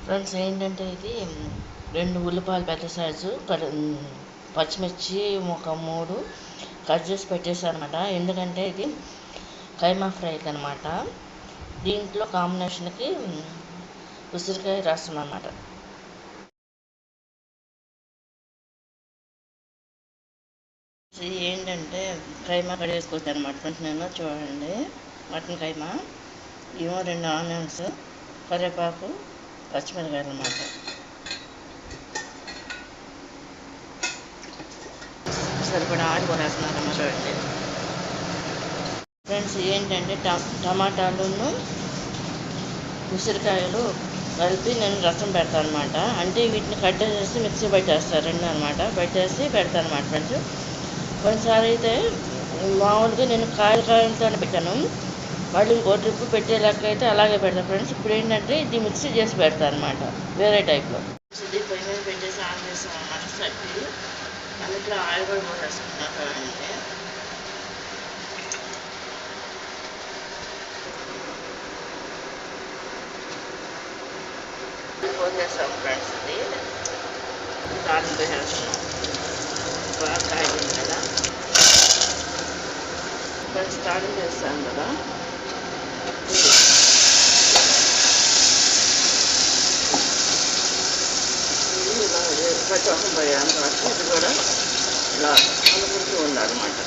Friends ఏంటంటే ఇది 2 ఉల్లిపాయలు పెద్ద సైజు పచ్చిమిర్చి ఒక 3 కట్ చేసి పెట్టేసాను అనమాట. ఎందుకంటే ఇది కైమా ఫ్రైకి అనమాట. దీంట్లో కాంబినేషన్కి ఉసిరికాయ రసం అన్నమాట. ఇది ఏంటంటే కైమా కడిగేసుకొచ్చాను అనమాట ఫ్రెండ్స్. నేను చూడండి, మటన్ కైమా ఏమో 2 ఆనియన్స్, కరివేపాకు, పచ్చిమిరకాయలు అన్నమాట. సరిపడా ఆయిల్ పోసేస్తున్నారమ్మ చూడండి ఫ్రెండ్స్. ఏంటంటే టమాటాలను ఉసిరికాయలు కలిపి నేను రసం పెడతాను అనమాట. అంటే వీటిని కట్ చేసి మిక్సీ పెట్టేస్తారు రెండు అనమాట. పెట్టేసి పెడతాను అనమాట ఫ్రెండ్స్. కొన్నిసారి అయితే మామూలుగా నేను కాయలతోనే పెట్టాను, మళ్ళీ ఇంకో ట్రిప్ పెట్టే లెక్క అయితే అలాగే పెడతాను ఫ్రెండ్స్. ఇప్పుడు ఏంటంటే ఇది మిక్సీ చేసి పెడతాను అనమాట, వేరే టైప్లో. ఇది పొయ్యి మీద పెట్టేసి ఆన్ చేస్తాను అనమాట సైడ్కి. అందులో ఆయిల్ కూడా పోసేసుకున్నాను అంటే పోసేస్తాం ఫ్రెండ్స్. ఇది తాలింపు వేసేస్తున్నాం. బాగా కాయింది కదా ఫ్రెండ్స్, తాలింపు వేస్తాం కదా. ఇది ఇలా పచ్చివాసన పోయాను కాబట్టి ఇది కూడా ఇలా కలుపుతూ ఉండాలన్నమాట.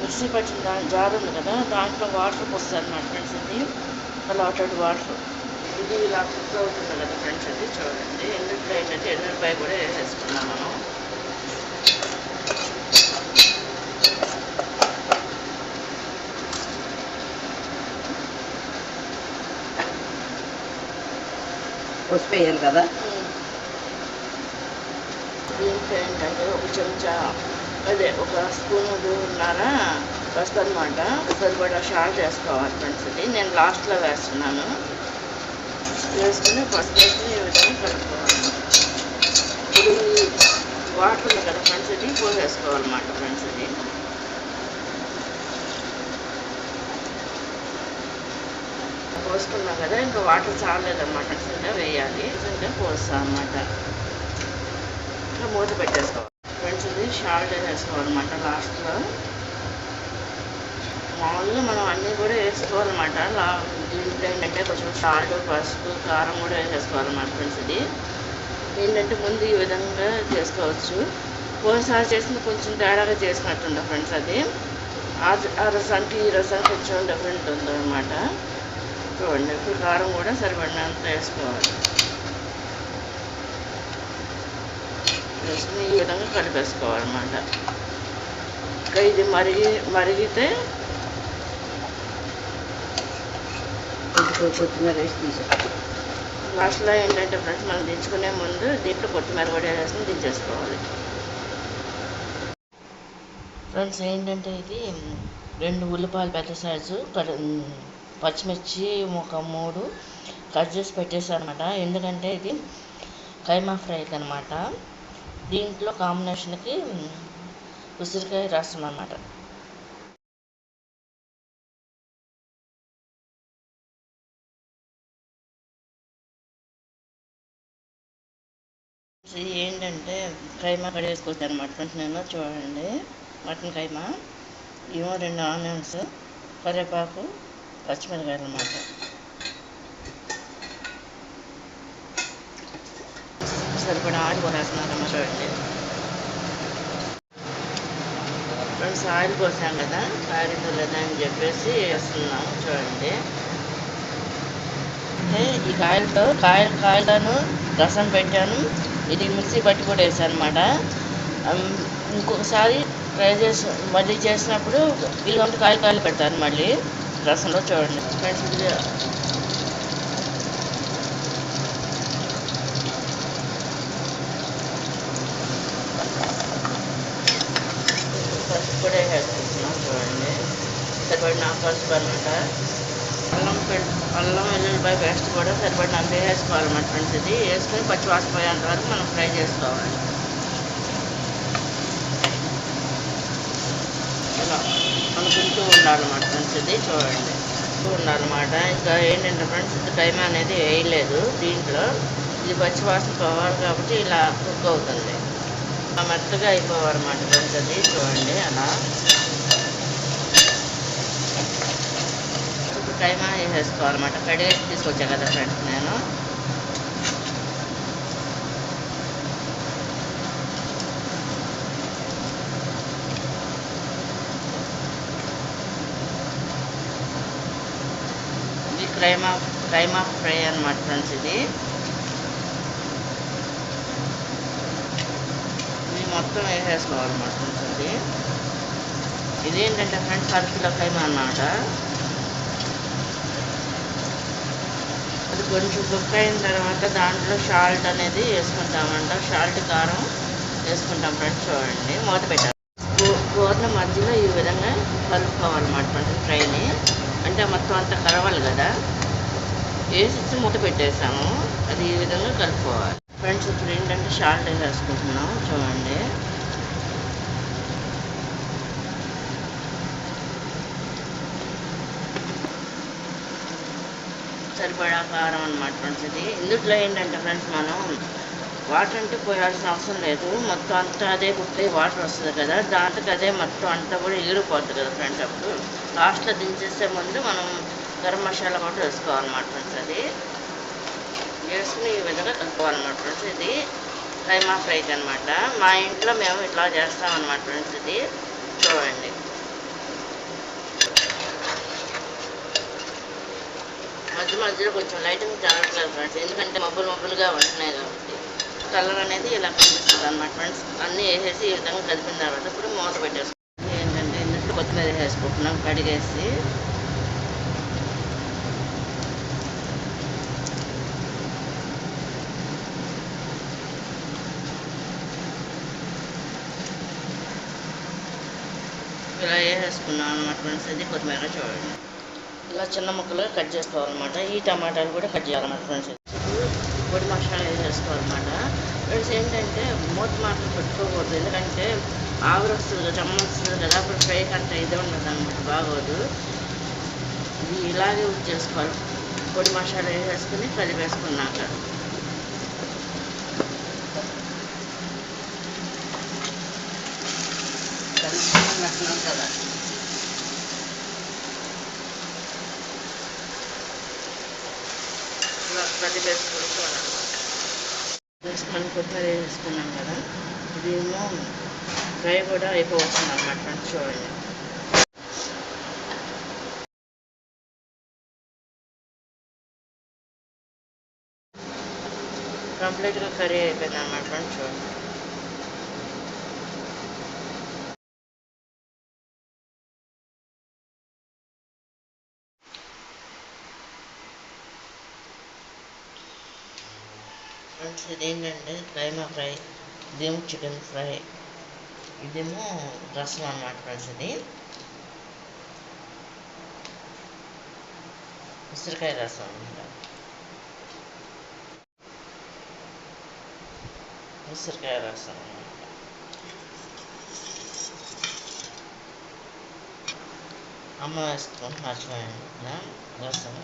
మిక్సీ పట్టిన జార్ ఉంది కదా, దాంట్లో వాటర్ పోస్తాను అన్నమాట ఫ్రెండ్స్. ఇది అలాటెడ్ వాటర్. ఇది ఇలా కుక్ అవుతుంది కదా ఫ్రెండ్స్. ఇది చూడండి, ఎందుకు ఏంటంటే ఎల్లుల్లిపాయ కూడా వేసేసుకున్నాం మనం. పసుపు వేయాలి కదా. దీంట్లో ఏంటంటే ఒక చెంచా, అదే ఒక స్పూన్నర పసుపు అనమాట. సరిపడా సాల్ట్ వేసుకోవాలి ఫ్రెండ్స్. ఇది నేను లాస్ట్లో వేస్తున్నాను. వేసుకుని పసుపు వేసుకుని ఈ విధంగా కలుపుకోవాలి. ఇప్పుడు వాటర్ ఉంది కదా ఫ్రెండ్స్, ఇది పోసేసుకోవాలన్నమాట ఫ్రెండ్స్. ఇది పోసుకున్నాం కదా, ఇంకా వాటర్ చాలేదన్నమాట. ఇంకా వేయాలి, ఇంకా పోస్తాం అన్నమాట. ఇంకా మూత పెట్టేసుకోవాలి ఫ్రెండ్స్. ఇది సాల్ట్ వేసేసుకోవాలన్నమాట లాస్ట్లో. మామూలుగా మనం అన్నీ కూడా వేసుకోవాలన్నమాట. దీంట్లో ఏంటంటే కొంచెం సాల్ట్, పసుపు, కారం కూడా వేసేసుకోవాలన్నమాట ఫ్రెండ్స్. ఇది ఏంటంటే ముందు ఈ విధంగా చేసుకోవచ్చు. పోయినసారి చేసింది కొంచెం తేడాగా చేసినట్టుండే ఫ్రెండ్స్. అది ఆ రసానికి ఈ రసానికి కొంచెం డిఫరెంట్ ఉందన్నమాట. చూడండి, ఇప్పుడు కారం కూడా సరిపడినంత వేసుకోవాలి. వేసుకుని ఈ విధంగా కలిపేసుకోవాలన్నమాట. ఇంకా ఇది మరిగితే కొత్తిమీర వేసి తీసుకోవాలి. లాస్ట్లో ఏంటంటే ఫ్రెండ్స్, మనం దించుకునే ముందు దీంట్లో కొత్తిమీర కూడా వేసుకుని దించేసుకోవాలి ఫ్రెండ్స్. ఏంటంటే ఇది 2 ఉల్లిపాయలు పెద్ద సైజు పచ్చిమిర్చి ఒక 3 కట్ చేసి పెట్టేసాను అనమాట. ఎందుకంటే ఇది కైమా ఫ్రైకి అనమాట. దీంట్లో కాంబినేషన్కి ఉసిరికాయ రసం అన్నమాట. ఇది ఏంటంటే కైమా కడిగేసుకొచ్చాను అనమాట ఫ్రెండ్స్. నేను చూడండి, మటన్ కైమా ఏమో 2 ఆనియన్స్, కరివేపాకు, పచ్చిమిరకాయలు అన్నమాట. సరిపడా ఆయిల్ పోసేస్తున్నారమ్మ చూడండి ఫ్రెండ్స్. ఆయిల్ పోసాం కదా, కారిందో లేదా అని చెప్పేసి వేస్తున్నాము చూడండి. అంటే ఈ కాయలను రసం పెట్టాను. ఇది మిక్సీ పట్టి కూడా వేసాను అనమాట. ఇంకొకసారి ట్రై చేసి మళ్ళీ చేసినప్పుడు వీళ్ళంతా కాయలు పెడతాను మళ్ళీ రసంలో. చూడండి ఫ్రెండ్స్, ఇది పసుపు కూడా వేసుకుంటున్నాం చూడండి. సరిపడిన పసుపు అనమాట. అల్లం వెల్లుల్లిపాయ పేస్ట్ కూడా సరిపడినంత వేసుకోవాలన్నమాట ఫ్రెండ్స్. ఇది వేసుకొని పచ్చివాసన పోయేంత వరకు మనం ఫ్రై చేసుకోవాలి. ఇలా అనుకుంటూ ఉండాలన్నమాట ఫ్రెండ్స్. ఇది చూడండి, ఉండాలన్నమాట. ఇంకా ఏంటంటే ఫ్రెండ్స్, ఇది కైమా అనేది వేయలేదు దీంట్లో. ఇది పచ్చివాసన పోవాలి కాబట్టి ఇలా కుక్ అవుతుంది. మెత్తగా అయిపోవాలన్నమాట ఫ్రెండ్స్. అది చూడండి అలా. ఇప్పుడు కైమా వేసేసుకోవాలన్నమాట. కడిగేసి తీసుకొచ్చాను కదా ఫ్రెండ్స్ నేను. ఇది కైమా ఫ్రై అన్నమాట ఫ్రెండ్స్. ఇది మొత్తం వేసేసుకోవాలన్నమాట ఫ్రెండ్స్. ఇదేంటంటే ఫ్రెండ్స్, అరకిలో కైమా అన్నమాట. అది కొంచెం కుక్ అయిన తర్వాత దాంట్లో సాల్ట్ అనేది వేసుకుంటామంట. సాల్ట్, కారం వేసుకుంటాం ఫ్రెండ్స్. చూడండి, మూత పెట్టాలి. కూరల మధ్యలో ఈ విధంగా కలుపుకోవాలన్నమాట ఫ్రెండ్స్ ఫ్రైని. అంటే మొత్తం అంతా కలవాలి కదా. వేసి మూత పెట్టేసాము. అది ఈ విధంగా కలుపుకోవాలి ఫ్రెండ్స్. ఇప్పుడు ఏంటంటే సాల్ట్ వేసేసుకుంటున్నాం. చూడండి, సరిపడా కారం అన్నమాట ఫ్రెండ్స్. ఇది ఇందులో ఏంటంటే ఫ్రెండ్స్, మనం వాటర్ అంటే పోయాల్సిన అవసరం లేదు. మొత్తం అంతా అదే కుక్ అయ్యి వాటర్ వస్తుంది కదా, దాంట్లో అదే మొత్తం అంతా కూడా ఎగిరిపోతుంది కదా ఫ్రెండ్స్. అప్పుడు లాస్ట్లో దించేసే ముందు మనం గరం మసాలా కూడా వేసుకోవాలన్నమాట ఫ్రెండ్స్. అది వేసుకుని ఈ విధంగా కలుపుకోవాలన్నమాట ఫ్రెండ్స్. ఇది కైమా ఫ్రై అనమాట. మా ఇంట్లో మేము ఇట్లా చేస్తామన్నమాట ఫ్రెండ్స్. ఇది చూడండి, మధ్యలో కొంచెం లైటింగ్ జాగ్రత్తగా ఫ్రెండ్స్, ఎందుకంటే మబ్బులుగా ఉంటున్నాయి కాబట్టి కలర్ అనేది ఇలా కనిపిస్తుంది అన్నమాట ఫ్రెండ్స్. అన్నీ వేసేసి ఈ విధంగా కలిపిన తర్వాత ఇప్పుడు మూత పెట్టేసుకుంటాం. ఏంటంటే ఇందులో కొత్తిమీర వేసుకుంటున్నాం కడిగేసి. ఇలా వేసేసుకున్నాం అన్నమాట ఫ్రెండ్స్. ఇది కొత్తిమీర చూడండి, ఇలా చిన్న ముక్కలుగా కట్ చేసుకోవాలన్నమాట. ఈ టమాటాలు కూడా కట్ చేయాలన్నమాట ఫ్రెండ్స్. పొడి మసాలా వేసేసుకోవాలన్నమాట ఫ్రెండ్స్. ఏంటంటే మూత మాటలు పెట్టుకోకూడదు, ఎందుకంటే ఆవిరి వస్తుంది కదా, చెమ్మ వస్తుంది కదా, అప్పుడు ఫ్రైకి అంత ఇది ఉండదు అనమాట, బాగోదు. ఇది ఇలాగే చేసుకోవాలి. పొడి మసాలా వేసేసుకుని కలిపేసుకున్నాక కలుపుకున్నట్టున్నాం కదా. వేసుకొని కొత్తిమీర వేసుకున్నాం కదా. ఇదేమో ఫ్రై కూడా అయిపోతుంది అన్నమాట ఫ్రెండ్స్. చూడండి, కంప్లీట్గా కర్రీ అయిపోయింది అన్నమాట ఫ్రెండ్స్. చూడండి, ఫ్రెండ్స్. ఇదేంటంటే కైమా ఫ్రై, ఇదేమో చికెన్ ఫ్రై, ఇదేమో రసం అన్నమాట ఫ్రెండ్స్. ఇది ఉసిరికాయ రసం అన్నమాట. ఉసిరికాయ రసం అన్నమాట. అమ్మ వేసుకొని మర్చిపోయాను రసం.